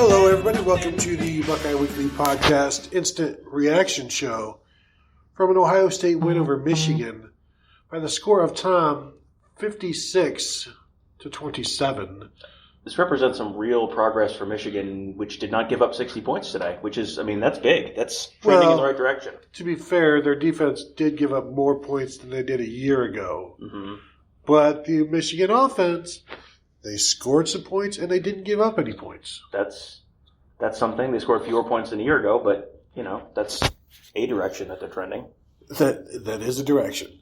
Hello, everybody. Welcome to the Buckeye Weekly podcast instant reaction show from an Ohio State win over Michigan by the score of Tom 56-27. This represents some real progress for Michigan, which did not give up 60 points today, which is, that's big. That's trending in the right direction. To be fair, their defense did give up more points than they did a year ago. Mm-hmm. But the Michigan offense, they scored some points and they didn't give up any points. That's something. They scored fewer points than a year ago, but, that's a direction that they're trending. That is a direction.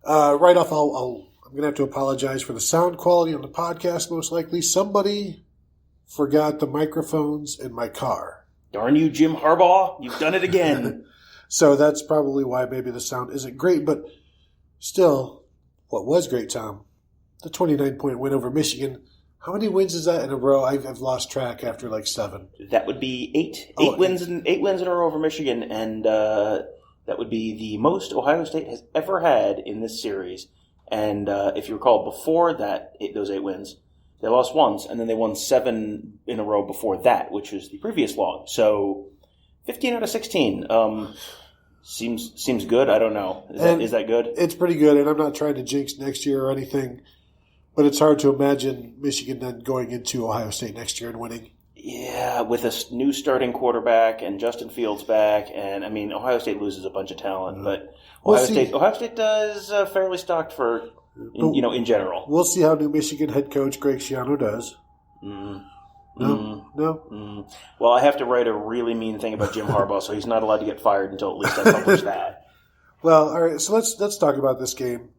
Right off, I'm going to have to apologize for the sound quality on the podcast, most likely. Somebody forgot the microphones in my car. Darn you, Jim Harbaugh. You've done it again. So that's probably why maybe the sound isn't great. But still, what was great, Tom, the 29-point win over Michigan. How many wins is that in a row? I've lost track after like 7. That would be 8. 8 wins in a row over Michigan. And that would be the most Ohio State has ever had in this series. And if you recall, before that, those 8 wins, they lost once, and then they won 7 in a row before that, which was the previous log. So 15 out of 16 seems good. I don't know. Is that good? It's pretty good, and I'm not trying to jinx next year or anything, but it's hard to imagine Michigan then going into Ohio State next year and winning. Yeah, with a new starting quarterback and Justin Fields back, and Ohio State loses a bunch of talent, but Ohio State does fairly stocked for in general. We'll see how New Michigan head coach Greg Schiano does. No. Well, I have to write a really mean thing about Jim Harbaugh, so he's not allowed to get fired until at least I publish that. Well, all right. So let's talk about this game.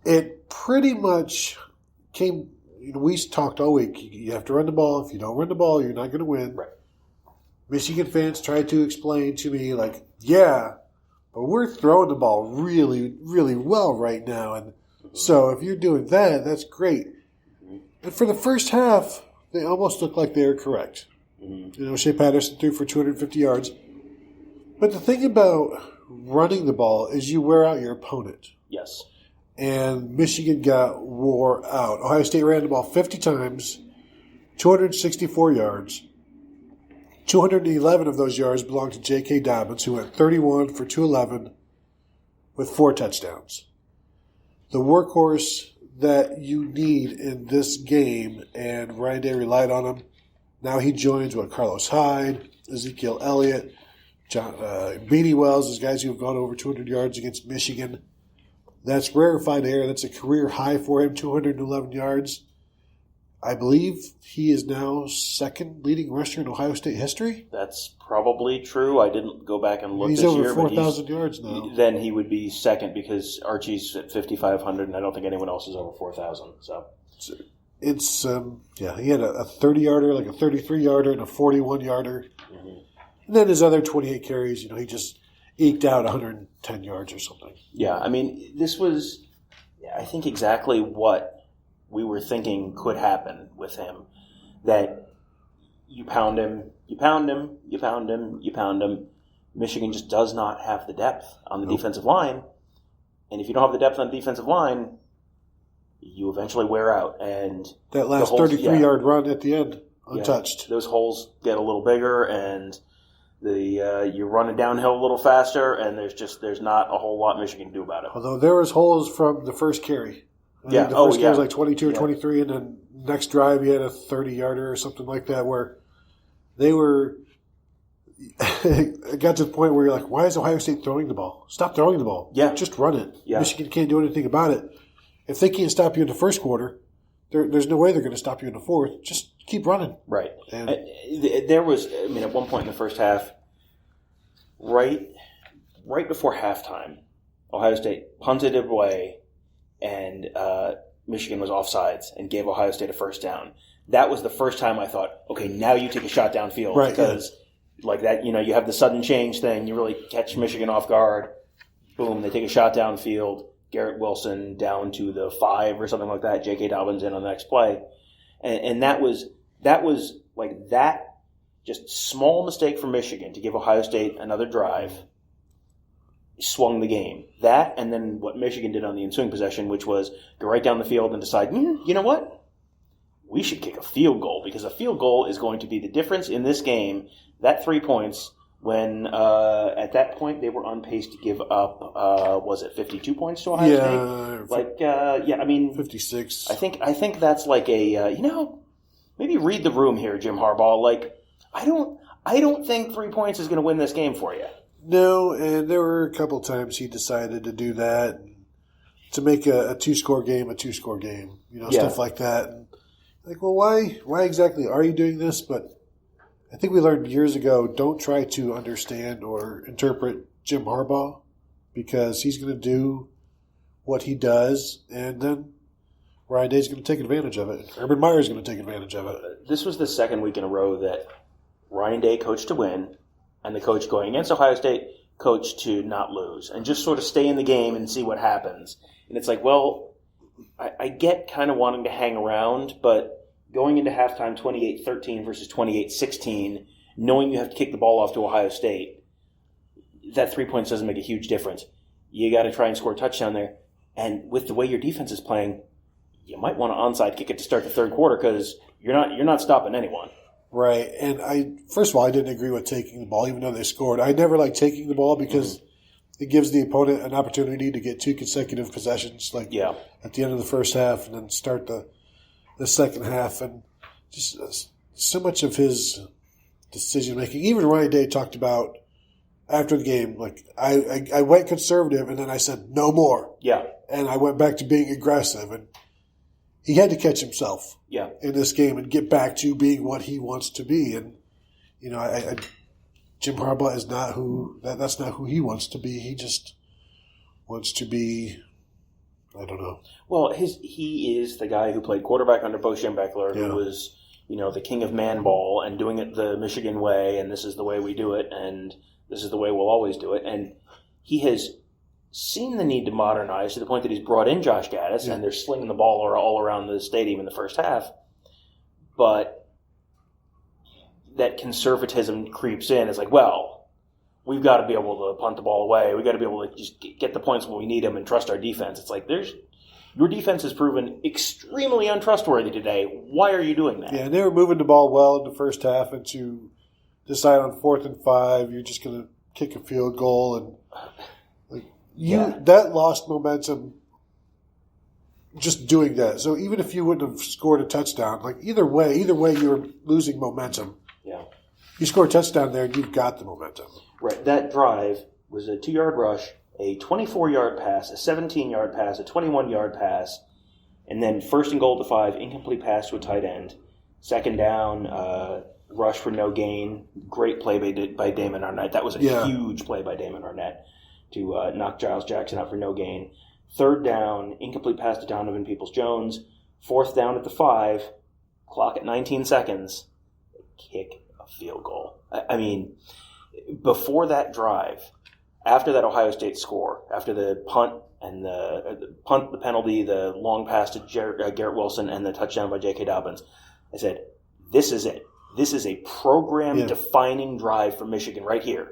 It pretty much came. We talked all week. You have to run the ball. If you don't run the ball, you're not going to win. Right. Michigan fans tried to explain to me, yeah, but we're throwing the ball really, really well right now. And so if you're doing that, that's great. And for the first half, they almost looked like they were correct. Shea Patterson threw for 250 yards. But the thing about running the ball is you wear out your opponent. Yes. And Michigan got wore out. Ohio State ran the ball 50 times, 264 yards. 211 of those yards belonged to J.K. Dobbins, who went 31 for 211 with 4 touchdowns. The workhorse that you need in this game, and Ryan Day relied on him. Now he joins Carlos Hyde, Ezekiel Elliott, Beanie Wells, those guys who have gone over 200 yards against Michigan. That's rarefied air. That's a career high for him, 211 yards. I believe he is now second leading rusher in Ohio State history. That's probably true. I didn't go back and look this year. He's over 4,000 yards now. Then he would be second because Archie's at 5,500, and I don't think anyone else is over 4,000. So it's he had a 30-yarder, like a 33-yarder, and a 41-yarder. Mm-hmm. And then his other 28 carries, he just eked out 110 yards or something. Yeah, this was, I think, exactly what we were thinking could happen with him. That you pound him. Michigan just does not have the depth on the defensive line. And if you don't have the depth on the defensive line, you eventually wear out. And that last 33-yard run at the end, untouched. Those holes get a little bigger, and you're running downhill a little faster, and there's not a whole lot Michigan can do about it. Although there was holes from the first carry. The first carry was like 22 or 23, and then next drive he had a 30-yarder or something like that, where they were it got to the point where you're like, why is Ohio State throwing the ball? Stop throwing the ball. Yeah. Just run it. Yeah. Michigan can't do anything about it. If they can't stop you in the first quarter, there's no way they're going to stop you in the fourth. Just keep running. Right. And there was, at one point in the first half, right before halftime, Ohio State punted it away, and Michigan was offsides and gave Ohio State a first down. That was the first time I thought, okay, now you take a shot downfield. Right, because like that, you have the sudden change thing. You really catch Michigan off guard. Boom, they take a shot downfield. Garrett Wilson down to the 5 or something like that. J.K. Dobbins in on the next play. And that was like that just small mistake from Michigan to give Ohio State another drive swung the game. That, and then what Michigan did on the ensuing possession, which was go right down the field and decide, you know what? we should kick a field goal because a field goal is going to be the difference in this game. That 3 points when at that point they were on pace to give up, was it 52 points to Ohio State? I mean 56. I think that's like a maybe read the room here, Jim Harbaugh. Like I don't think 3 points is going to win this game for you. No, and there were a couple times he decided to do that, to make a two-score game a two-score game, stuff like that. And like, well, why exactly are you doing this? But I think we learned years ago, don't try to understand or interpret Jim Harbaugh because he's going to do what he does, and then Ryan Day's going to take advantage of it. Urban Meyer's going to take advantage of it. This was the second week in a row that Ryan Day coached to win, and the coach going against Ohio State coached to not lose, and just sort of stay in the game and see what happens. And it's like, well, I get kind of wanting to hang around, but going into halftime 28-13 versus 28-16, knowing you have to kick the ball off to Ohio State, that 3 points doesn't make a huge difference. You got to try and score a touchdown there. And with the way your defense is playing, you might want to onside kick it to start the third quarter because you're not stopping anyone. Right. And first of all, I didn't agree with taking the ball, even though they scored. I never like taking the ball because it gives the opponent an opportunity to get 2 consecutive possessions, at the end of the first half, and then start the second half. And just so much of his decision making. Even Ryan Day talked about after the game, like I went conservative, and then I said no more. Yeah. And I went back to being aggressive, and he had to catch himself in this game and get back to being what he wants to be. And, Jim Harbaugh is not that's not who he wants to be. He just wants to be, I don't know. Well, he is the guy who played quarterback under Bo Schembechler, who was, the king of man ball and doing it the Michigan way, and this is the way we do it, and this is the way we'll always do it. And he has seen the need to modernize to the point that he's brought in Josh Gaddis, and they're slinging the ball all around the stadium in the first half. But that conservatism creeps in. It's like, well, we've got to be able to punt the ball away. We've got to be able to just get the points when we need them and trust our defense. It's like, your defense has proven extremely untrustworthy today. Why are you doing that? Yeah, and they were moving the ball well in the first half, and to decide on 4th and 5, you're just going to kick a field goal, and that lost momentum just doing that. So even if you wouldn't have scored a touchdown, either way you were losing momentum. Yeah. You score a touchdown there, and you've got the momentum. Right. That drive was a 2-yard rush, a 24-yard pass, a 17-yard pass, a 21-yard pass, and then 1st and goal to 5, incomplete pass to a tight end. 2nd down, rush for no gain. Great play by Damon Arnett. That was a huge play by Damon Arnett to knock Giles Jackson out for no gain. 3rd down, incomplete pass to Donovan Peoples-Jones. 4th down at the 5, clock at 19 seconds. Kick a field goal. I mean, before that drive, after that Ohio State score, after the punt and the penalty, the long pass to Garrett Wilson, and the touchdown by J.K. Dobbins, I said, this is it. This is a program-defining drive for Michigan right here.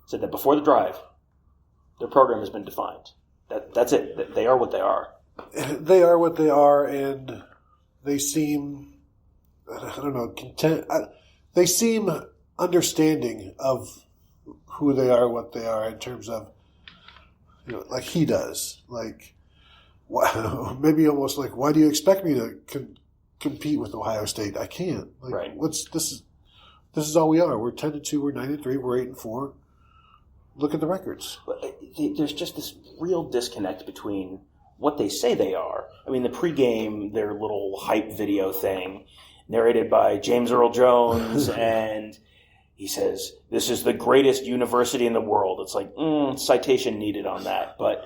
I said that before the drive, their program has been defined. That's it. They are what they are. They are what they are, and they seem, I don't know, content. They seem understanding of who they are, what they are, in terms of, like he does. Maybe almost like, why do you expect me to compete with Ohio State? I can't. Right. This is all we are. We're 10-2. We're 9-3. We're 8-4. Look at the records. There's just this real disconnect between what they say they are. I mean, the pregame, their little hype video thing, narrated by James Earl Jones, and he says, this is the greatest university in the world. It's like, citation needed on that. But,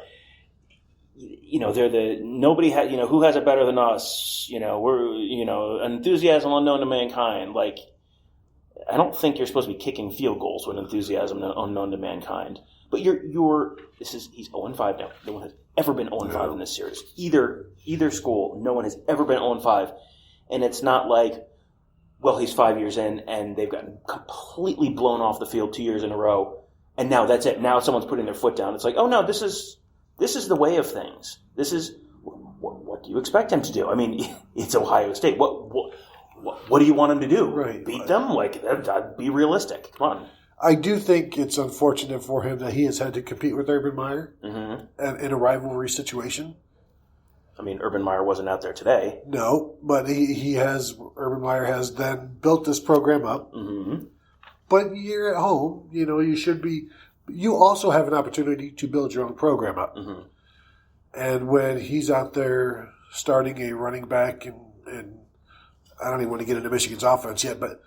they're nobody has, who has it better than us? We're, an enthusiasm unknown to mankind. I don't think you're supposed to be kicking field goals with enthusiasm unknown to mankind. But he's 0-5 now. No one has ever been 0-5 in this series. Either school, no one has ever been 0-5. And it's not like, well, he's 5 years in and they've gotten completely blown off the field 2 years in a row, and now that's it. Now someone's putting their foot down. It's like, oh no, this is the way of things. This is what do you expect him to do? I mean, it's Ohio State. What what do you want him to do? Right. Beat them? Like, be realistic. Come on. I do think it's unfortunate for him that he has had to compete with Urban Meyer in a rivalry situation. I mean, Urban Meyer wasn't out there today. No, but Urban Meyer has then built this program up. Mm-hmm. But you're at home, you also have an opportunity to build your own program up. Mm-hmm. And when he's out there starting a running back, and I don't even want to get into Michigan's offense yet, but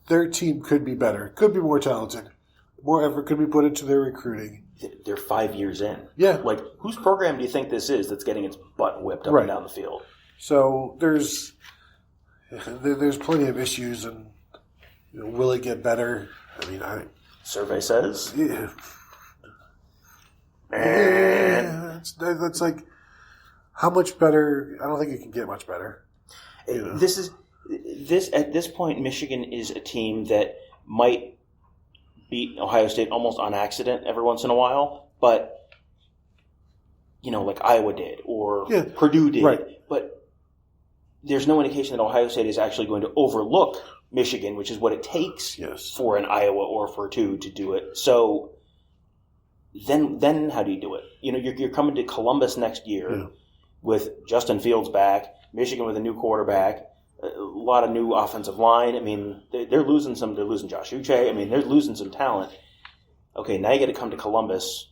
their team could be better, could be more talented, more effort could be put into their recruiting. They're 5 years in. Yeah. Like, whose program do you think this is that's getting its butt whipped up and down the field? So there's plenty of issues, and will it get better? I mean, survey says. Yeah. That's like, how much better? I don't think it can get much better. This at this point, Michigan is a team that might beat Ohio State almost on accident every once in a while, but like Iowa did or Purdue did. Right. But there's no indication that Ohio State is actually going to overlook Michigan, which is what it takes for an Iowa or for two to do it. So then how do you do it? You're coming to Columbus next year with Justin Fields back, Michigan with a new quarterback, a lot of new offensive line. I mean, they're losing some. They're losing Josh Uche. I mean, they're losing some talent. Okay, now you got to come to Columbus.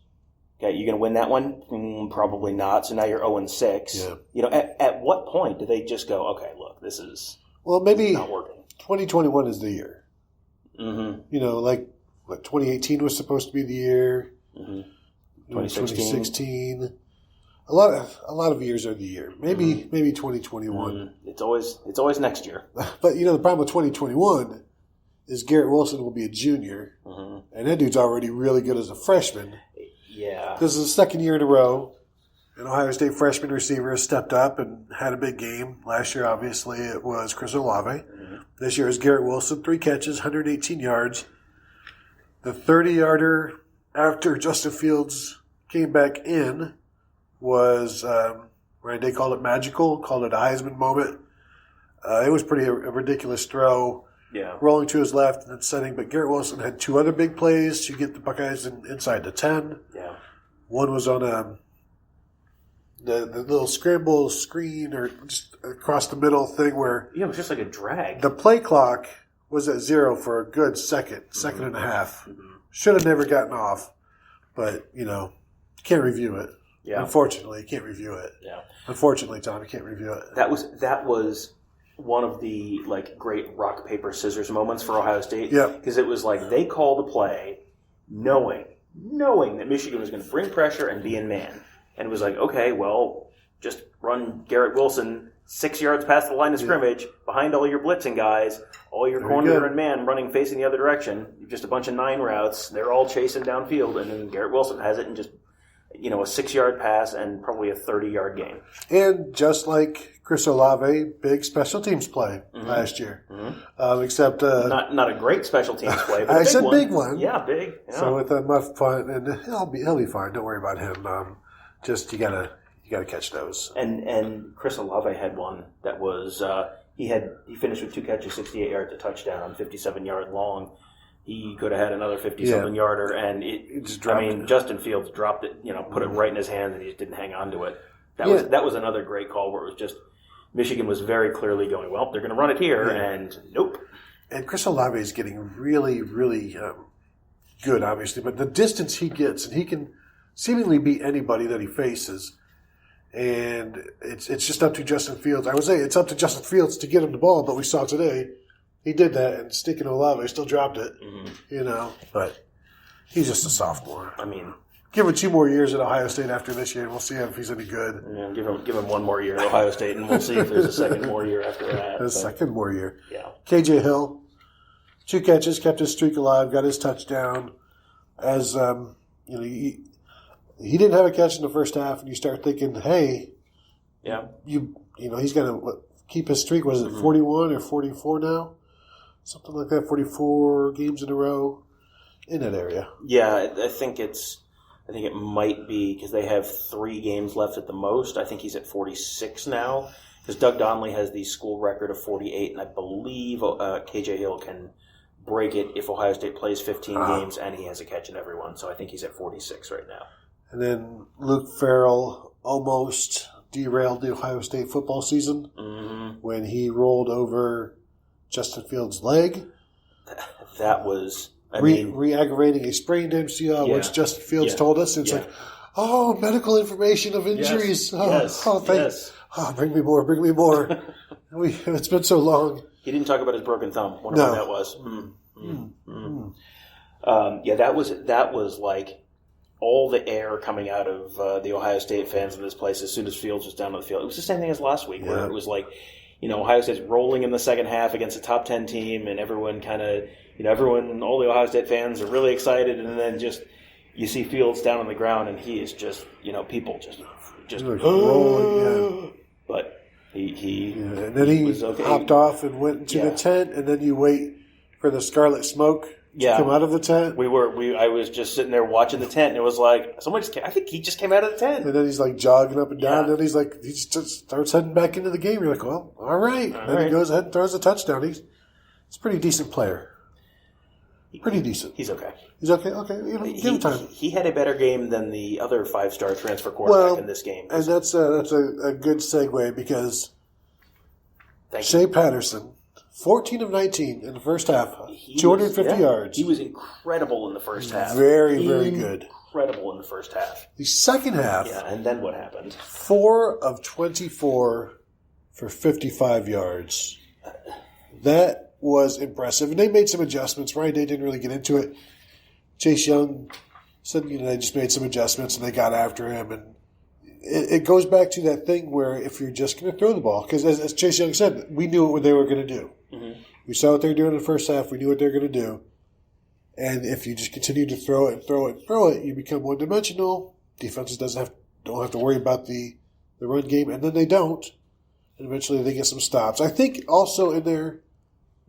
Okay, you going to win that one? Probably not. So now you're 0-6. Yeah. At what point do they just go, okay, look, this is maybe not working? 2021 is the year. Mm-hmm. Like what 2018 was supposed to be the year. Mm-hmm. 2016. A lot of years are the year. Maybe 2021. Mm-hmm. It's always next year. But the problem with 2021 is Garrett Wilson will be a junior, and that dude's already really good as a freshman. Yeah, this is the second year in a row an Ohio State freshman receiver has stepped up and had a big game. Last year, obviously, it was Chris Olave. This year is Garrett Wilson, 3 catches, 118 yards. The 30-yarder after Justin Fields came back in was, they called it magical, called it a Heisman moment. It was a ridiculous throw, rolling to his left and then setting. But Garrett Wilson had 2 other big plays to get the Buckeyes inside the 10. Yeah. One was on the little scramble screen or just across the middle thing where... Yeah, it was just like a drag. The play clock was at 0 for a good second and a half. Mm-hmm. Should have never gotten off, but, can't review it. Yeah. Unfortunately, you can't review it. Yeah. Unfortunately, Tom, you can't review it. That was one of the great rock paper scissors moments for Ohio State. Yeah. Because it was like they called the play knowing that Michigan was going to bring pressure and be in man. And it was like, okay, well, just run Garrett Wilson 6 yards past the line of scrimmage, behind all your blitzing guys, all your corner and man running facing the other direction. Just a bunch of 9 routes. They're all chasing downfield, and then Garrett Wilson has it and just, a 6-yard pass and probably a 30-yard game. And just like Chris Olave, big special teams play last year. Mm-hmm. Except not a great special teams play, but I said big one. Yeah, big. Yeah. So with a muff punt, and he'll be fine. Don't worry about him. Just you gotta catch those. And Chris Olave had one that was he finished with 2 catches, 68 yards, a touchdown, 57-yard long. He could have had another 50-something yarder, and it just dropped it. Justin Fields dropped it, put it right in his hands, and he just didn't hang on to it. That was another great call where it was just Michigan was very clearly going, well, they're going to run it here, and nope. And Chris Olave is getting really, really good, obviously, but the distance he gets, and he can seemingly beat anybody that he faces. And it's just up to Justin Fields. I would say it's up to Justin Fields to get him the ball, but we saw today he did that, and sticking Olave still dropped it, But he's just a sophomore. I mean, give him 2 more years at Ohio State after this year, and we'll see if he's any good. Yeah, give him 1 more year at Ohio State, and we'll see if there's a second more year after that. A second more year. Yeah. KJ Hill, 2 catches, kept his streak alive, got his touchdown. As he didn't have a catch in the first half, and you start thinking, hey, he's going to keep his streak. Was it 41 or 44 now? Something like that, 44 games in a row in that area. Yeah, I think it might be because they have 3 games left at the most. I think he's at 46 now. Because Doug Donnelly has the school record of 48, and I believe KJ Hill can break it if Ohio State plays 15 games, and he has a catch in every one. So I think he's at 46 right now. And then Luke Farrell almost derailed the Ohio State football season when he rolled over Justin Fields' leg. That was, re-aggravating a sprained MCL, which Justin Fields told us. It's like, medical information of injuries. Bring me more. It's been so long. He didn't talk about his broken thumb. Wonder when that was. That was like all the air coming out of the Ohio State fans in this place as soon as Fields was down on the field. It was the same thing as last week, where it was like, Ohio State's rolling in the second half against a top 10 team, and everyone kind of, all the Ohio State fans are really excited, and then just you see Fields down on the ground, and he is just, people just rolling. But he and then he was okay. hopped off and went into the tent, and then you wait for the scarlet smoke to come out of the tent. I was just sitting there watching the tent, and it was like I think he just came out of the tent. And then he's like jogging up and down, and then he just starts heading back into the game. You're like, well, all right. And then he goes ahead and throws a touchdown. He's a pretty decent player. Pretty decent. He's okay. He's okay. Okay, give him time. He had a better game than the other 5-star transfer quarterback in this game. And that's a good segue because Shea Patterson, 14 of 19 in the first half, 250 yards. He was incredible in the first half. Very, very good. Incredible in the first half. The second half. Yeah, and then what happened? 4 of 24 for 55 yards. That was impressive. And they made some adjustments. Ryan Day didn't really get into it. Chase Young said, they just made some adjustments and they got after him. And it goes back to that thing where if you're just going to throw the ball, because as Chase Young said, we knew what they were going to do. Mm-hmm. We saw what they were doing in the first half. We knew what they were going to do. And if you just continue to throw it, you become one-dimensional. Defenses don't have to worry about the run game, and then they don't. And eventually they get some stops. I think also in there,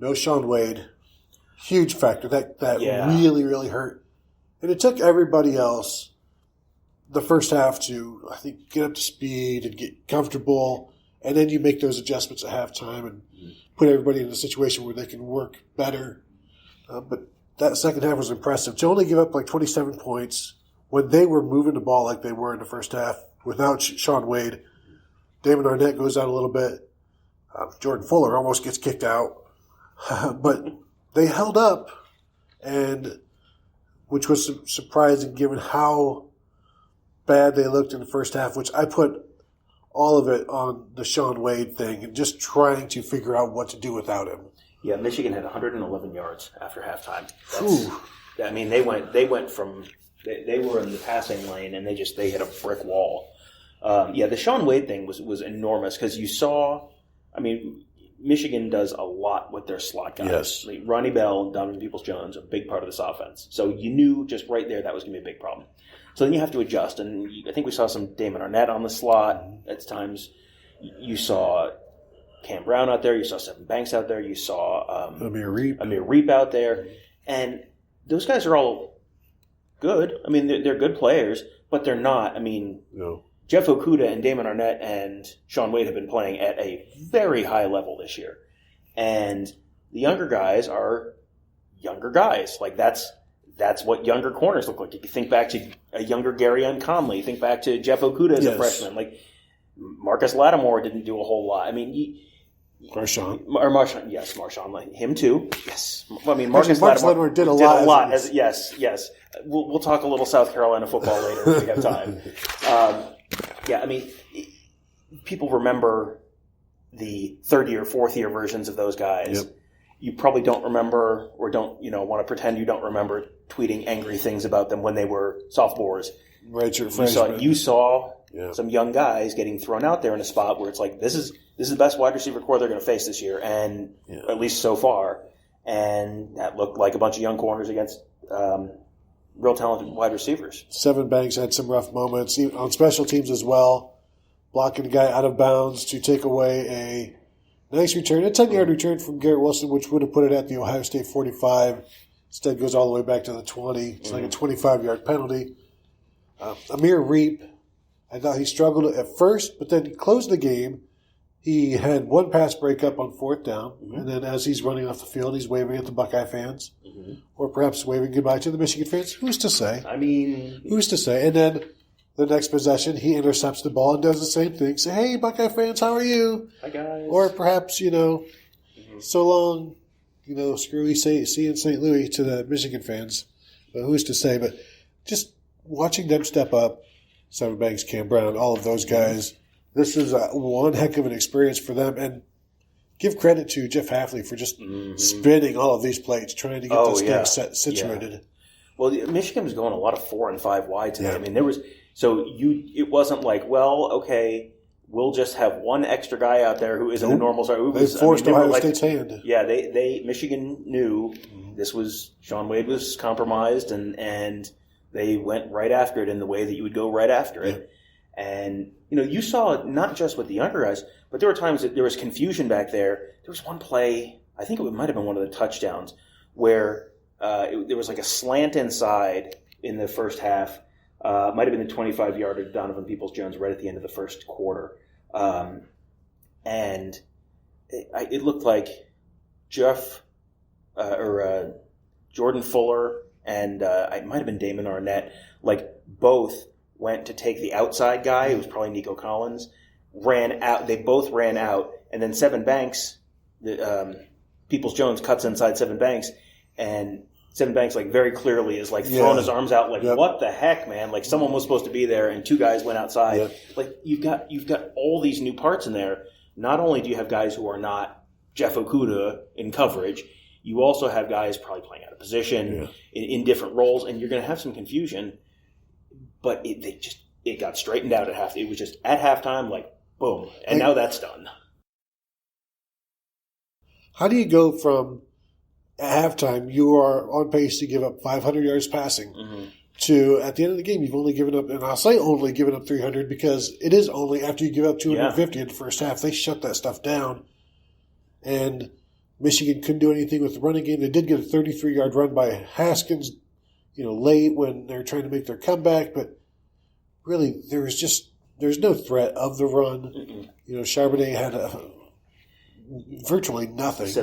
no Sean Wade. Huge factor. That really, really hurt. And it took everybody else the first half to, I think, get up to speed and get comfortable. And then you make those adjustments at halftime and put everybody in a situation where they can work better. But that second half was impressive. To only give up like 27 points when they were moving the ball like they were in the first half without Sean Wade. David Arnett goes out a little bit. Jordan Fuller almost gets kicked out. But they held up, and which was surprising given how bad they looked in the first half, which I put all of it on the Sean Wade thing and just trying to figure out what to do without him. Yeah, Michigan had 111 yards after halftime. They went from they were in the passing lane and they hit a brick wall. The Sean Wade thing was enormous because you saw, Michigan does a lot with their slot guys. Yes. Ronnie Bell and Donovan Peoples-Jones are a big part of this offense. So you knew just right there that was going to be a big problem. So then you have to adjust. And I think we saw some Damon Arnett on the slot at times. You saw Cam Brown out there. You saw Seven Banks out there. You saw Amir Reap out there. And those guys are all good. They're good players, but they're not. No. Jeff Okudah and Damon Arnett and Sean Wade have been playing at a very high level this year. And the younger guys are younger guys. Like that's what younger corners look like. If you think back to a younger Garyon Conley, think back to Jeff Okudah as a freshman. Like Marcus Lattimore didn't do a whole lot. Marshawn, like him too. Yes. Marcus Lattimore did a lot. Yes. We'll talk a little South Carolina football later if we have time. People remember the third-year, fourth-year versions of those guys. Yep. You probably don't remember or don't, want to pretend you don't remember tweeting angry things about them when they were sophomores. Right, you saw some young guys getting thrown out there in a spot where it's like, this is the best wide receiver core they're going to face this year, and at least so far. And that looked like a bunch of young corners against real talented wide receivers. Seven Banks had some rough moments on special teams as well, blocking a guy out of bounds to take away a nice return, a 10-yard return from Garrett Wilson, which would have put it at the Ohio State 45. Instead goes all the way back to the 20. It's like a 25-yard penalty. Amir Reap, I thought he struggled at first, but then he closed the game, He had one pass breakup on fourth down, and then as he's running off the field, he's waving at the Buckeye fans, or perhaps waving goodbye to the Michigan fans. Who's to say? I mean, who's to say? And then the next possession, he intercepts the ball and does the same thing. Say, "Hey, Buckeye fans, how are you?" Hi guys. Or perhaps so long, screwy see you in St. Louis to the Michigan fans. But who's to say? But just watching them step up, Seven Banks, Cam Brown, all of those guys. This is one heck of an experience for them, and give credit to Jeff Hafley for just spinning all of these plates, trying to get this thing situated. Yeah. Well, Michigan was going a lot of 4 and 5 wide today. I mean, it wasn't like, well, okay, we'll just have one extra guy out there who isn't a normal star. They forced Ohio State's hand. Yeah, Michigan knew this was Shaun Wade was compromised, and they went right after it in the way that you would go right after it. And, you saw not just with the younger guys, but there were times that there was confusion back there. There was one play, I think it might have been one of the touchdowns, where there was like a slant inside in the first half. Might have been the 25-yarder to Donovan Peoples-Jones right at the end of the first quarter. And it looked like Jordan Fuller and it might have been Damon Arnett, like both went to take the outside guy, it was probably Nico Collins, ran out. They both ran out, and then Seven Banks, Peoples-Jones cuts inside Seven Banks, and Seven Banks like very clearly is like throwing his arms out like, what the heck, man? Like someone was supposed to be there, and two guys went outside. Yep. Like you've got all these new parts in there. Not only do you have guys who are not Jeff Okudah in coverage, you also have guys probably playing out of position in different roles, and you're going to have some confusion. But it got straightened out at half. It was just at halftime, like boom, and now that's done. How do you go from at halftime you are on pace to give up 500 yards passing to at the end of the game you've only given up, and I'll say only given up 300 because it is only after you give up 250 in the first half. They shut that stuff down, and Michigan couldn't do anything with the running game. They did get a 33-yard run by Haskins, late when they're trying to make their comeback, but really there's no threat of the run. Charbonnet had virtually nothing. 4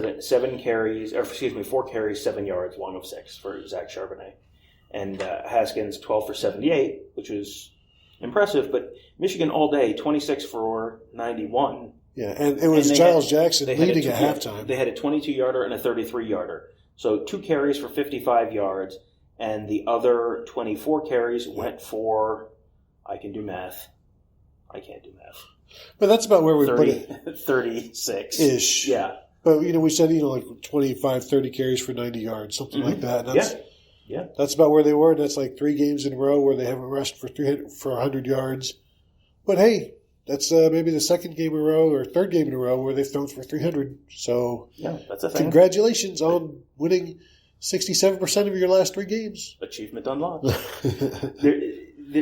carries, 7 yards, 1 of 6 for Zach Charbonnet. And Haskins, 12 for 78, which was impressive, but Michigan all day, 26 for 91. Yeah, and it was Giles Jackson leading at halftime. They had a 22-yarder and a 33-yarder. So 2 carries for 55 yards, and the other 24 carries went for, I can do math. I can't do math. But that's about where we put it. 36-ish. Yeah. But, we said, like 25, 30 carries for 90 yards, something like that. And that's about where they were. That's like 3 games in a row where they haven't rushed for 100 yards. But, hey, that's maybe the second game in a row or third game in a row where they've thrown for 300. So, that's a thing. Congratulations on winning 67% of your last 3 games. Achievement unlocked.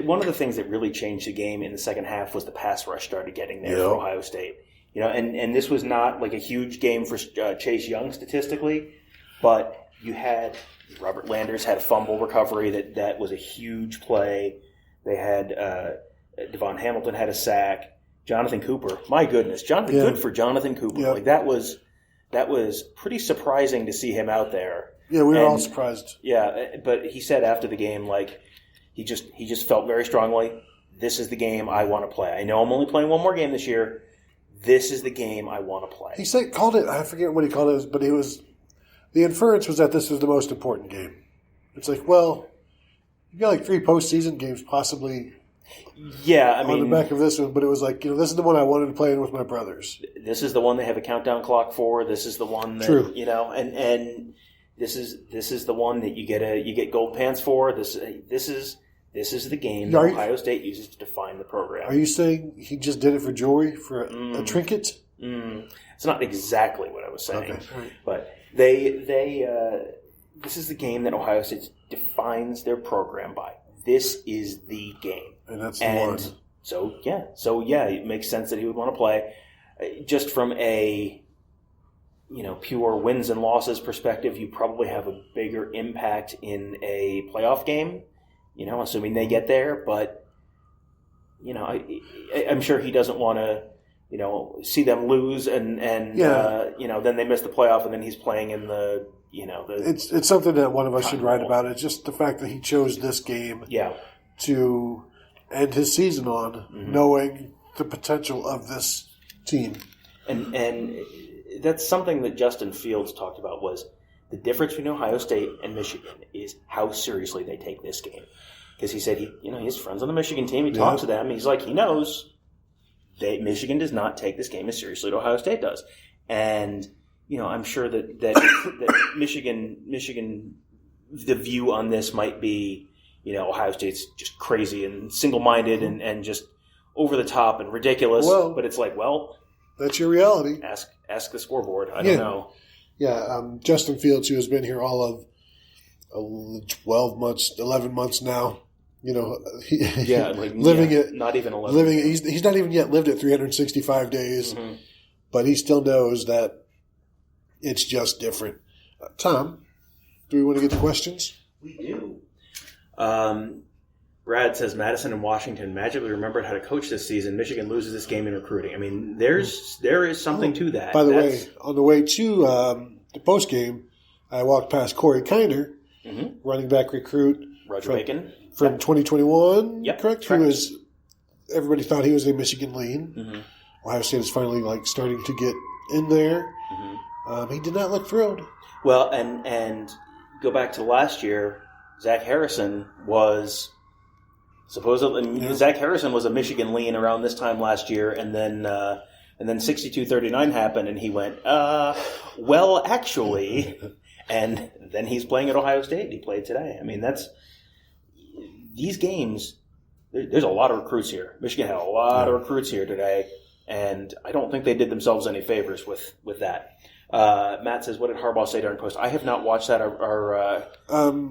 One of the things that really changed the game in the second half was the pass rush started getting there for Ohio State. And this was not like a huge game for Chase Young statistically, but you had Robert Landers had a fumble recovery that was a huge play. They had Devon Hamilton had a sack. Jonathon Cooper, my goodness, good for Jonathon Cooper. Yeah. Like that was pretty surprising to see him out there. Yeah, we were all surprised. Yeah, but he said after the game, like he just felt very strongly, this is the game I want to play. I know I'm only playing one more game this year. This is the game I want to play. He called it, I forget what he called it, but the inference was that this was the most important game. It's like, well, you got like 3 postseason games possibly. Yeah, I mean, on the back of this one, but it was like, this is the one I wanted to play in with my brothers. This is the one they have a countdown clock for. This is the one that and this is the one that you get gold pants for. This is the game that Ohio State uses to define the program. Are you saying he just did it for jewelry, for a trinket? It's not exactly what I was saying, right. But this is the game that Ohio State defines their program by. This is the game. And that's the one. So it makes sense that he would want to play. Just from a pure wins and losses perspective, you probably have a bigger impact in a playoff game, assuming they get there. But, I'm sure he doesn't want to, see them lose and then they miss the playoff, and then he's playing in the. It's something that one of us should write about. It's just the fact that he chose this game to end his season on, knowing the potential of this team. And that's something that Justin Fields talked about, was the difference between Ohio State and Michigan is how seriously they take this game. Because he said he has friends on the Michigan team. He talks to them. He's like, he knows Michigan does not take this game as seriously as Ohio State does. And I'm sure that Michigan, the view on this might be, Ohio State's just crazy and single-minded and just over the top and ridiculous. Well, but it's like, well, that's your reality. Ask the scoreboard. I don't know. Yeah, Justin Fields, who has been here all of 12 months, 11 months now. Living it. Not even 11. He's not even yet lived it 365 days, but he still knows that. It's just different. Tom, do we want to get to questions? We do. Brad says, Madison and Washington magically remembered how to coach this season. Michigan loses this game in recruiting. I mean, there is something to that. By the way, on the way to the post game, I walked past Corey Kiner, running back recruit. Roger Bacon. From 2021, correct? Who was, everybody thought he was a Michigan lean. Ohio State is finally starting to get in there. He did not look thrilled. Well, and go back to last year, Zach Harrison was supposedly Zach Harrison was a Michigan lean around this time last year, and then 62-39 happened, and he went, well, actually, and then he's playing at Ohio State. He played today. I mean, these games. There's a lot of recruits here. Michigan had a lot of recruits here today, and I don't think they did themselves any favors with that. Matt says, what did Harbaugh say during post? I have not watched that. Our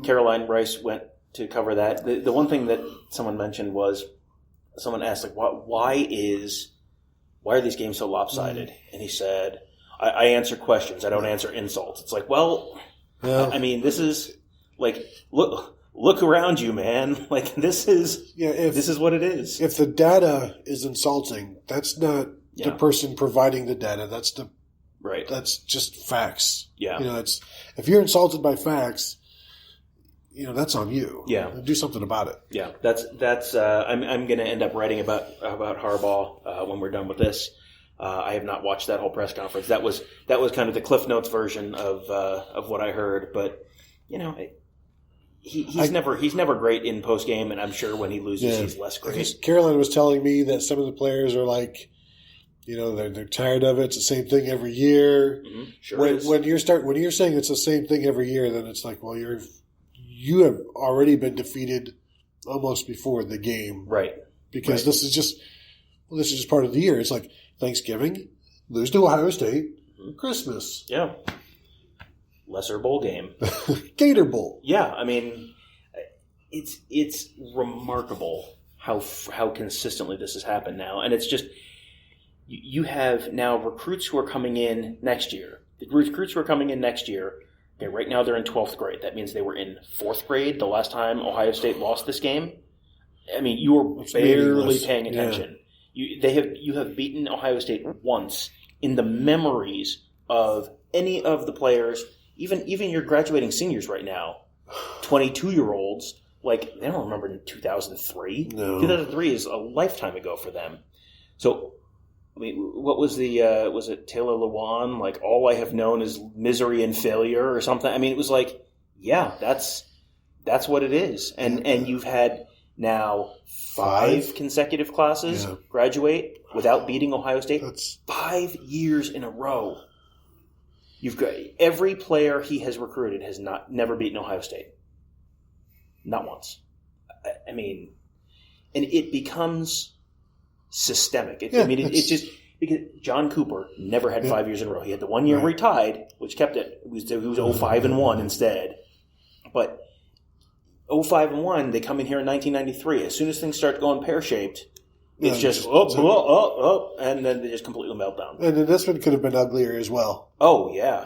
Caroline Rice went to cover that. The one thing that someone mentioned was, someone asked, like, why are these games so lopsided? And he said, I answer questions. I don't answer insults. It's like, well, I mean, this is like, look around you, man. Like, this is what it is. If the data is insulting, that's not the person providing the data. That's just facts. Yeah. If you're insulted by facts, that's on you. Yeah. Do something about it. Yeah. That's I'm going to end up writing about Harbaugh when we're done with this. I have not watched that whole press conference. That was kind of the Cliff Notes version of what I heard, but he's never great in post game, and I'm sure when he loses he's less great. Caroline was telling me that some of the players are like, they're tired of it. It's the same thing every year. Sure. When you're saying it's the same thing every year, then it's like, well, you have already been defeated almost before the game, right? Because this is just part of the year. It's like Thanksgiving, lose to Ohio State, Christmas, lesser bowl game, Gator Bowl. Yeah, I mean, it's remarkable how consistently this has happened now, and it's just. You have now recruits who are coming in next year. The recruits who are coming in next year, right now they're in 12th grade. That means they were in 4th grade the last time Ohio State lost this game. I mean, you were barely paying attention. Yeah. You have beaten Ohio State once in the memories of any of the players, even your graduating seniors right now, 22-year-olds, like they don't remember in 2003. No. 2003 is a lifetime ago for them. So, I mean, what was was it Taylor Lewan? Like, all I have known is misery and failure or something. I mean, it was like, that's what it is. And you've had now 5 consecutive classes graduate without beating Ohio State. That's 5 years in a row. You've got every player he has recruited has never beaten Ohio State. Not once. I mean, and it becomes systemic. It's just because John Cooper never had 5 years in a row. He had the 1 year where he tied, which kept it. He was 0-5-1 instead. But 0-5-1, they come in here in 1993. As soon as things start going pear-shaped, it's just and then they just completely melt down. And then this one could have been uglier as well. Oh yeah,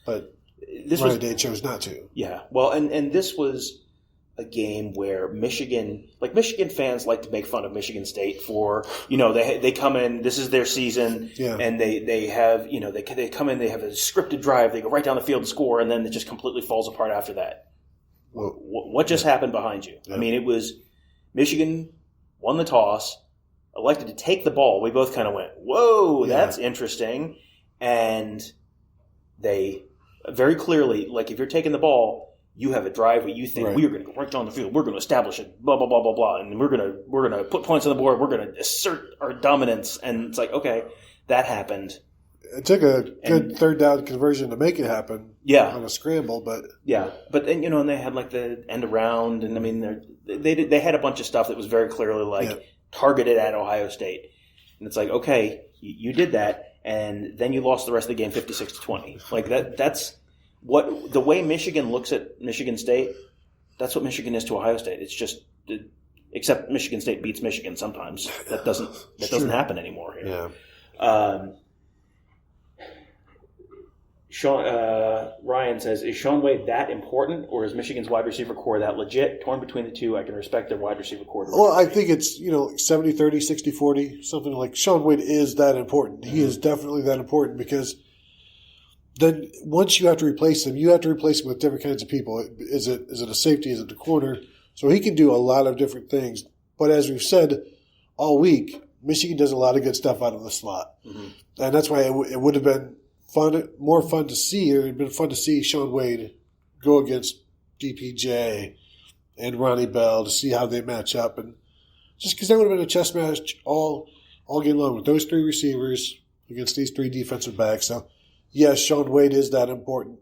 but Ryan Day chose not to. Yeah, well, and this was a game where Michigan fans like to make fun of Michigan State for, they come in, this is their season, and they have, they come in, they have a scripted drive, they go right down the field and score, and then it just completely falls apart after that. Well, what just happened behind you? Yeah. I mean, it was Michigan won the toss, elected to take the ball. We both kind of went, whoa, that's interesting. And they very clearly, like, if you're taking the ball, you have a drive where you think we are going to go right down the field. We're going to establish it, blah blah blah blah blah, and we're going to put points on the board. We're going to assert our dominance. And it's like, okay, that happened. It took a good third down conversion to make it happen. Yeah, on a scramble, but but then and they had like the end around, and I mean they had a bunch of stuff that was very clearly targeted at Ohio State, and it's like, okay, you did that, and then you lost the rest of the game 56-20. Like that's. What the way Michigan looks at Michigan State, that's what Michigan is to Ohio State. It's just, except Michigan State beats Michigan sometimes. That doesn't happen anymore here. Yeah. Ryan says, is Shaun Wade that important, or is Michigan's wide receiver core that legit? Torn between the two, I can respect their wide receiver core. Well, I think it's 70-30, 60-40, something like Shaun Wade is that important. Mm-hmm. He is definitely that important because. Then once you have to replace him with different kinds of people. Is it a safety? Is it a corner? So he can do a lot of different things. But as we've said all week, Michigan does a lot of good stuff out of the slot. Mm-hmm. And that's why it would have been more fun to see, or it would have been fun to see Shaun Wade go against DPJ and Ronnie Bell to see how they match up. And just because that would have been a chess match all game long with those three receivers against these three defensive backs. So, yes, Shaun Wade is that important.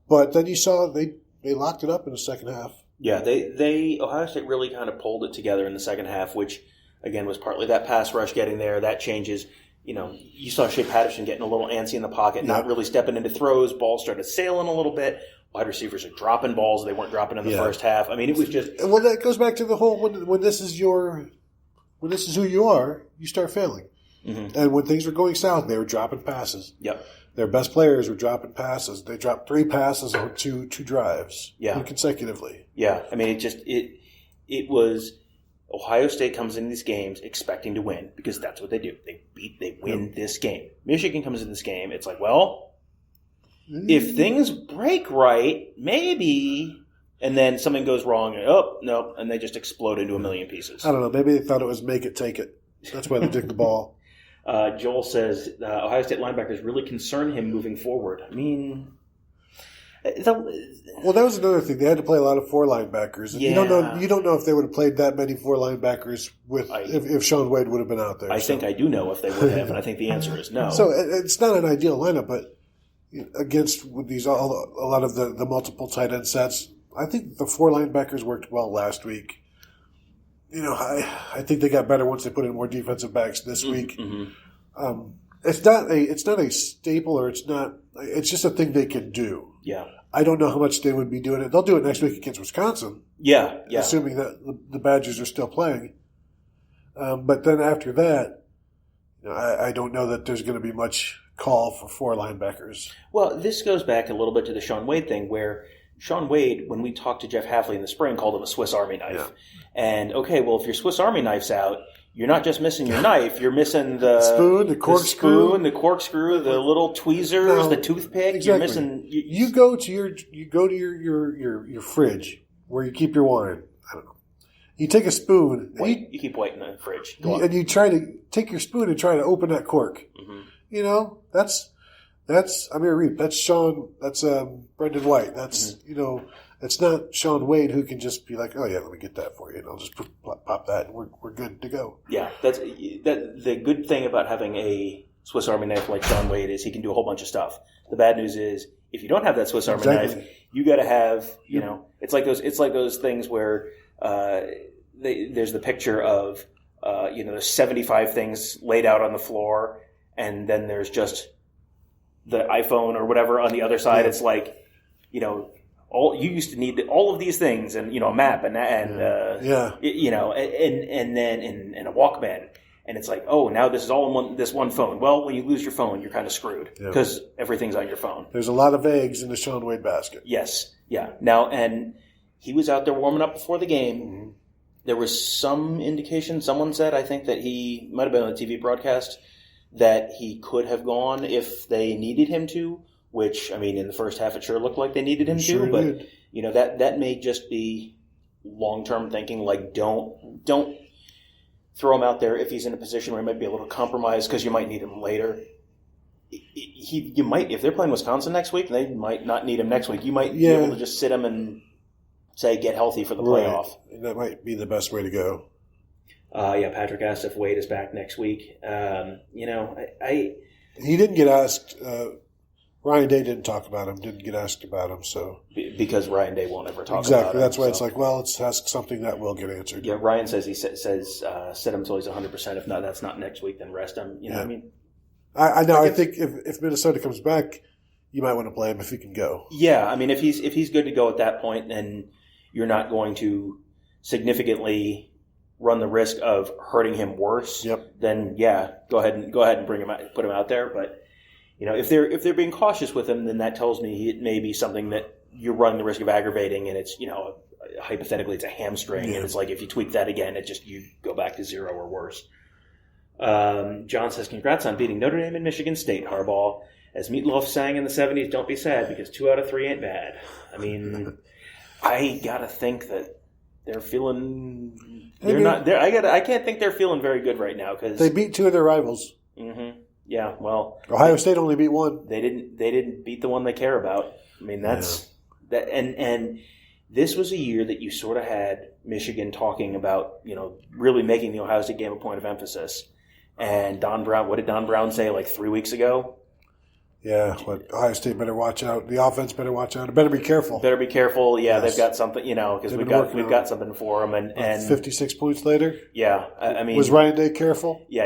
But then you saw they locked it up in the second half. Yeah, Ohio State really kind of pulled it together in the second half, which, again, was partly that pass rush getting there. That changes. You saw Shea Patterson getting a little antsy in the pocket, not really stepping into throws. Balls started sailing a little bit. Wide receivers are dropping balls they weren't dropping in the first half. I mean, it was just... Well, that goes back to the whole, when this is who you are, you start failing. Mm-hmm. And when things were going south, they were dropping passes. Yep. Their best players were dropping passes. They dropped 3 passes on two drives consecutively. Yeah. I mean, it was Ohio State comes into these games expecting to win because that's what they do. They win this game. Michigan comes into this game. It's like, well, if things break right, maybe, and then something goes wrong, and no, and they just explode into a million pieces. I don't know. Maybe they thought it was make it, take it. That's why they took the ball. Joel says Ohio State linebackers really concern him moving forward. I mean, well, that was another thing. They had to play a lot of 4 linebackers. And you don't know if they would have played that many 4 linebackers if Shaun Wade would have been out there. I think I do know if they would have, and I think the answer is no. So it's not an ideal lineup, but against a lot of the multiple tight end sets, I think the 4 linebackers worked well last week. I think they got better once they put in more defensive backs this week. Mm-hmm. It's not a staple, or it's just a thing they can do. Yeah. I don't know how much they would be doing it. They'll do it next week against Wisconsin. Yeah. Assuming that the Badgers are still playing. But then after that, I don't know that there's going to be much call for 4 linebackers. Well, this goes back a little bit to the Shaun Wade thing, where Shaun Wade, when we talked to Jeff Hafley in the spring, called him a Swiss Army knife. Yeah. And, okay, well, if your Swiss Army knife's out, you're not just missing your knife, you're missing the spoon, the corkscrew, the little tweezers, the toothpick. Exactly. You're missing. You go to your fridge where you keep your wine. I don't know. You take a spoon. You keep white in the fridge. And you try to take your spoon and try to open that cork. Mm-hmm. That's Amir Reep. That's Sean. That's Brendan White. That's it's not Shaun Wade who can just be like, oh yeah, let me get that for you, and I'll just pop that, and we're good to go. Yeah, the good thing about having a Swiss Army knife like Shaun Wade is he can do a whole bunch of stuff. The bad news is if you don't have that Swiss Army knife, you got to have it's like those things where there's the picture of there's 75 things laid out on the floor, and then there's just the iPhone or whatever on the other side. It's like all you used to need all of these things, and a map and then a Walkman, and it's like, oh, now this is all in this one phone. Well, when you lose your phone, you're kind of screwed because everything's on your phone. There's a lot of eggs in the Shaun Wade basket. Yes, yeah. Now, and he was out there warming up before the game. Mm-hmm. There was some indication, someone said, I think that he might have been on a TV broadcast, that he could have gone if they needed him to, which, I mean, in the first half it sure looked like they needed him to, but, did. You know, that may just be long-term thinking, like, don't throw him out there if he's in a position where he might be a little compromised because you might need him later. You might, if they're playing Wisconsin next week, they might not need him next week. You might be able to just sit him and say, get healthy for the playoff. Right. That might be the best way to go. Patrick asked if Wade is back next week. You know, he didn't get asked. Ryan Day didn't talk about him. Didn't get asked about him. So because Ryan Day won't ever talk about him. Exactly. That's why it's like, well, let's ask something that will get answered. Yeah. Ryan says sit him until he's 100%. If not, that's not next week. Then rest him. You know what I mean? I know. I think if Minnesota comes back, you might want to play him if he can go. Yeah. I mean, if he's good to go at that point, then you're not going to significantly run the risk of hurting him worse. Yep. Then go ahead and bring him out, put him out there. But you know, if they're being cautious with him, then that tells me it may be something that you're running the risk of aggravating, and it's, you know, hypothetically it's a hamstring, and it's like if you tweak that again, you go back to 0 or worse. John says, congrats on beating Notre Dame and Michigan State, Harbaugh. As Meatloaf sang in the 70s, don't be sad because 2 out of 3 ain't bad. I mean, I gotta think that they're feeling. They're not. I can't think they're feeling very good right now because they beat 2 of their rivals. Mm-hmm. Yeah. Well, Ohio State only beat 1. They didn't beat the one they care about. I mean, that's that. And this was a year that you sort of had Michigan talking about, you know, really making the Ohio State game a point of emphasis. And Don Brown, what did Don Brown say like 3 weeks ago? Yeah, but Ohio State better watch out. The offense better watch out. It better be careful. Better be careful. Yeah, yes. They've got something, you know, because we've got something for them. And 56 points later. Yeah, I mean, was Ryan Day careful? Yeah,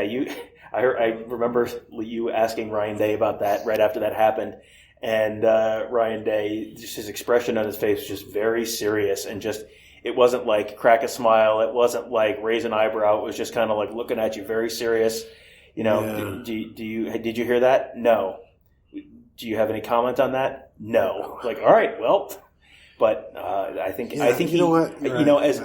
I remember you asking Ryan Day about that right after that happened, and Ryan Day, just his expression on his face was just very serious, and just it wasn't like crack a smile, it wasn't like raise an eyebrow, it was just kind of like looking at you very serious. You know, did you hear that? No. Do you have any comment on that? No. Like, all right, well, but I think you know what?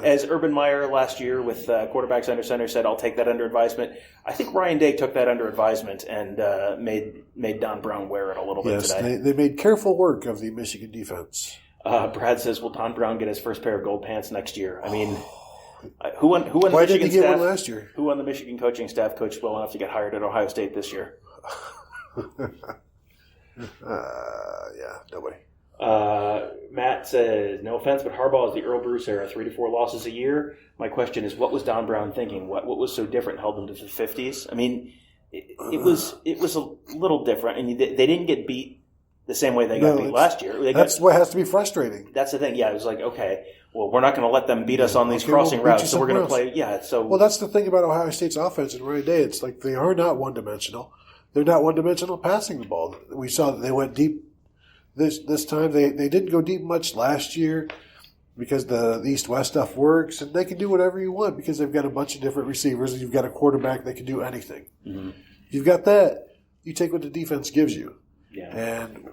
As Urban Meyer last year with quarterbacks under center said, I'll take that under advisement. I think Ryan Day took that under advisement and made Don Brown wear it a little bit today. They made careful work of the Michigan defense. Brad says, will Don Brown get his first pair of gold pants next year? I mean, who on the Why Michigan didn't he get staff? one last year? Who on the Michigan coaching staff coached well enough to get hired at Ohio State this year? Nobody. Matt says, no offense, but Harbaugh is the Earl Bruce era, 3 to 4 losses a year. My question is, what was Don Brown thinking? What was so different held them to the 50s? I mean, it was a little different, and they didn't get beat the same way they got beat last year. That's what has to be frustrating. That's the thing. Yeah, it was like, okay, well, we're not going to let them beat us on these crossing routes, so we're going to play. Yeah, so well, that's the thing about Ohio State's offense and Ryan Day. It's like they are not one-dimensional. They're not one-dimensional passing the ball. We saw that they went deep this time. They didn't go deep much last year because the East-West stuff works, and they can do whatever you want because they've got a bunch of different receivers, and you've got a quarterback that can do anything. Mm-hmm. You've got that. You take what the defense gives you. Yeah. And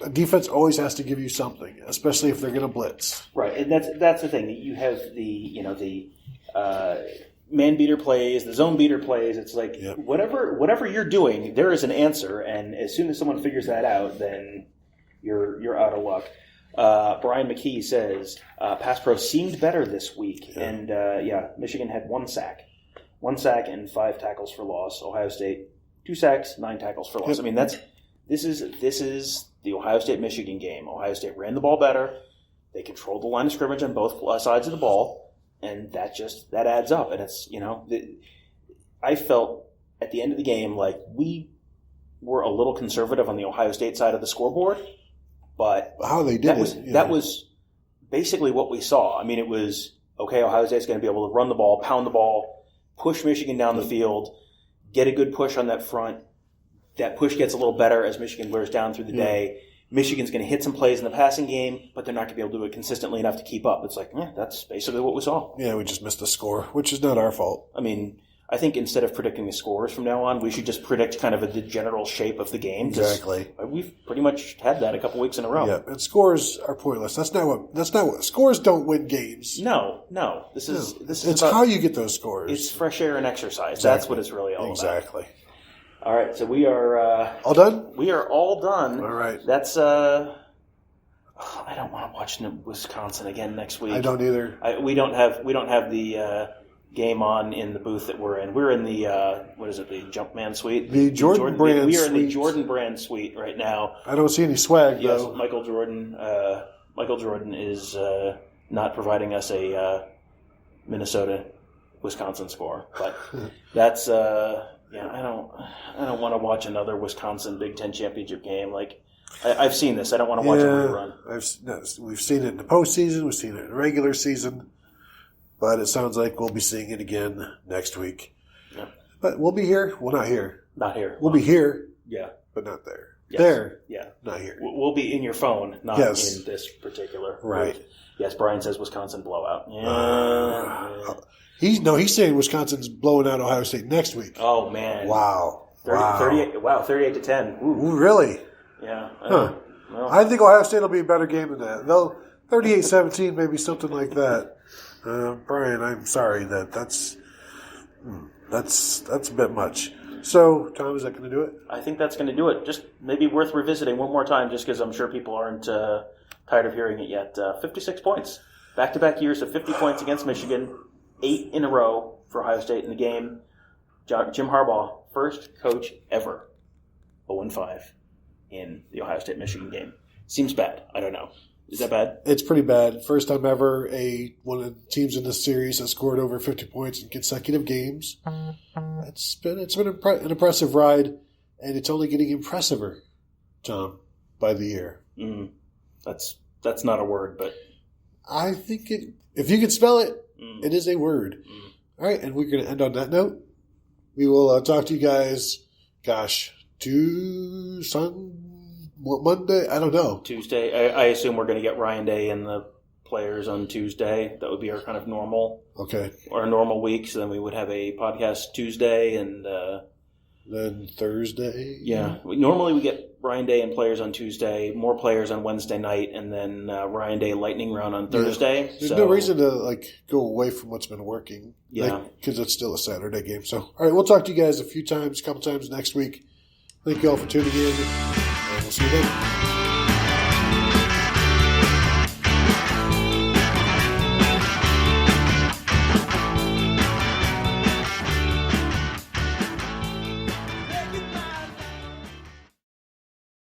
a defense always has to give you something, especially if they're going to blitz. Right, and that's the thing. You have the man beater plays, the zone beater plays. It's like whatever you're doing, there is an answer, and as soon as someone figures that out, then you're out of luck. Brian McKee says pass pro seemed better this week, and Michigan had 1 sack and 5 tackles for loss. Ohio State 2 sacks, 9 tackles for loss. I mean this is the Ohio State Michigan game. Ohio State ran the ball better. They controlled the line of scrimmage on both sides of the ball. And that adds up. And it's, I felt at the end of the game like we were a little conservative on the Ohio State side of the scoreboard. But how they did that was basically what we saw. I mean, it was, okay, Ohio State's going to be able to run the ball, pound the ball, push Michigan down the field, get a good push on that front. That push gets a little better as Michigan wears down through the day. Michigan's going to hit some plays in the passing game, but they're not going to be able to do it consistently enough to keep up. It's like, that's basically what we saw. Yeah, we just missed a score, which is not our fault. I mean, I think instead of predicting the scores from now on, we should just predict kind of the general shape of the game. Exactly. We've pretty much had that a couple weeks in a row. Yeah, and scores are pointless. That's not what scores don't win games. No. This is it's how you get those scores. It's fresh air and exercise. Exactly. That's what it's really all about. Exactly. All right, so we are all done. We are all done. All right. That's I don't want to watch Wisconsin again next week. I don't either. We don't have the game on in the booth that we're in. We're in the the Jumpman suite. The Jordan Brand We are suite. in the Jordan Brand suite right now. I don't see any swag Yes, though. Michael Jordan is not providing us a Minnesota-Wisconsin score, but that's I don't want to watch another Wisconsin Big Ten championship game. Like I've seen this. I don't want to watch a rerun. We've seen it in the postseason. We've seen it in the regular season. But it sounds like we'll be seeing it again next week. Yeah. But we'll be here. Well, not here. Not here. We'll be here. Yeah. But not there. Yes. There. Yeah. Not here. We'll be in your phone, not in this particular. Right. Booth. Yes, Brian says Wisconsin blowout. Yeah. He's saying Wisconsin's blowing out Ohio State next week. Oh, man. Wow. 38-10. Ooh, really? Yeah. Huh. Well. I think Ohio State will be a better game than that. They'll 38-17, maybe something like that. Brian, I'm sorry that's a bit much. So, Tom, is that going to do it? I think that's going to do it. Just maybe worth revisiting one more time, just because I'm sure people aren't tired of hearing it yet. 56 points. Back-to-back years of 50 points against Michigan. 8 in a row for Ohio State in the game. Jim Harbaugh, first coach ever, 0-5 in the Ohio State-Michigan game. Seems bad. I don't know. Is that bad? It's pretty bad. First time ever one of the teams in this series has scored over 50 points in consecutive games. It's been an impressive ride, and it's only getting impressiver, Tom, by the year. That's not a word, but I think if you can spell it, it is a word. All right, and we're going to end on that note. We will talk to you guys, Monday? I don't know. Tuesday. I assume we're going to get Ryan Day and the players on Tuesday. That would be our kind of normal. Okay. Our normal week. So then we would have a podcast Tuesday and then Thursday. Yeah. Normally we get Ryan Day and players on Tuesday, more players on Wednesday night, and then Ryan Day lightning round on Thursday. Yeah. There's no reason to go away from what's been working. Yeah. Because it's still a Saturday game. So, all right, we'll talk to you guys a couple times next week. Thank you all for tuning in. We'll see you then.